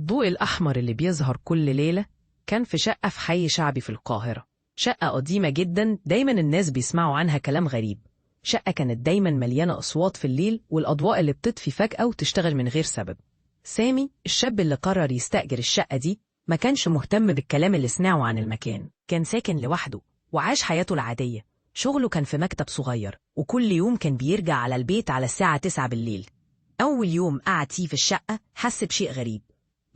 الضوء الأحمر اللي بيظهر كل ليلة كان في شقة في حي شعبي في القاهرة. شقة قديمة جدا، دايما الناس بيسمعوا عنها كلام غريب. شقة كانت دايما مليانة أصوات في الليل، والأضواء اللي بتطفي فجأة وتشتغل من غير سبب. سامي الشاب اللي قرر يستأجر الشقة دي ما كانش مهتم بالكلام اللي سمعه عن المكان. كان ساكن لوحده وعاش حياته العادية. شغله كان في مكتب صغير، وكل يوم كان بيرجع على البيت على الساعة 9 بالليل. أول يوم قعد فيه في الشقة حس بشيء غريب.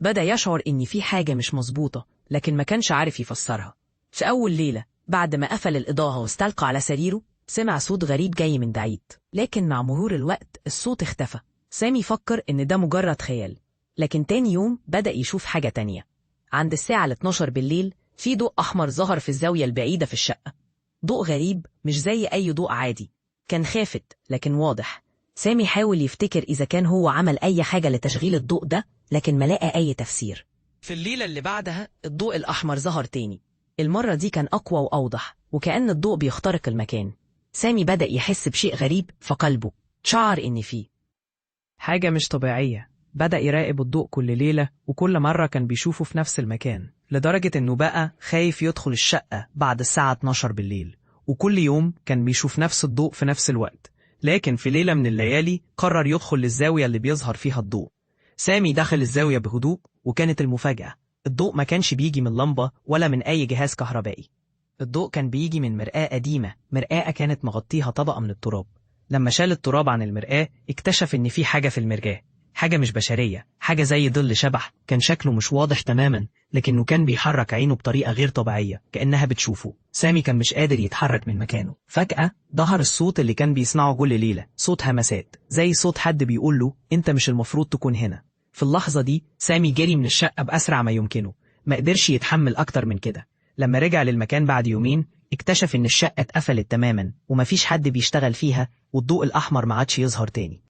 بدأ يشعر إن في حاجة مش مظبوطة، لكن ما كانش عارف يفسرها. في أول ليلة بعد ما قفل الإضاءة واستلقى على سريره، سمع صوت غريب جاي من بعيد، لكن مع مرور الوقت الصوت اختفى. سامي فكر إن ده مجرد خيال، لكن تاني يوم بدأ يشوف حاجة تانية. عند الساعة 12 بالليل في ضوء أحمر ظهر في الزاوية البعيدة في الشقة. ضوء غريب مش زي أي ضوء عادي، كان خافت لكن واضح. سامي حاول يفتكر إذا كان هو عمل أي حاجة لتشغيل الضوء ده، لكن ما لقى أي تفسير. في الليلة اللي بعدها الضوء الأحمر ظهر تاني. المرة دي كان أقوى وأوضح، وكأن الضوء بيخترق المكان. سامي بدأ يحس بشيء غريب في قلبه، شعر إن فيه حاجة مش طبيعية. بدأ يراقب الضوء كل ليلة، وكل مرة كان بيشوفه في نفس المكان، لدرجة إنه بقى خايف يدخل الشقة بعد الساعة 12 بالليل. وكل يوم كان بيشوف نفس الضوء في نفس الوقت، لكن في ليلة من الليالي قرر يدخل للزاوية اللي بيظهر فيها الضوء. سامي دخل الزاوية بهدوء، وكانت المفاجأة الضوء ما كانش بيجي من لمبة ولا من أي جهاز كهربائي. الضوء كان بيجي من مرآة قديمة، مرآة كانت مغطيها طبقة من التراب. لما شال التراب عن المرآة اكتشف إن في حاجة في المرآة، حاجة مش بشرية، حاجة زي ظل شبح. كان شكله مش واضح تماما، لكنه كان بيحرك عينه بطريقة غير طبيعية، كأنها بتشوفه. سامي كان مش قادر يتحرك من مكانه. فجأة ظهر الصوت اللي كان بيسمعه كل ليلة، صوت همسات زي صوت حد بيقول له أنت مش المفروض تكون هنا. في اللحظة دي سامي جري من الشقة بأسرع ما يمكنه، ما قدرش يتحمل أكتر من كده. لما رجع للمكان بعد يومين اكتشف إن الشقة اتقفلت تماما، ومفيش حد بيشتغل فيها، والضوء الأحمر ما عادش يظهر تاني.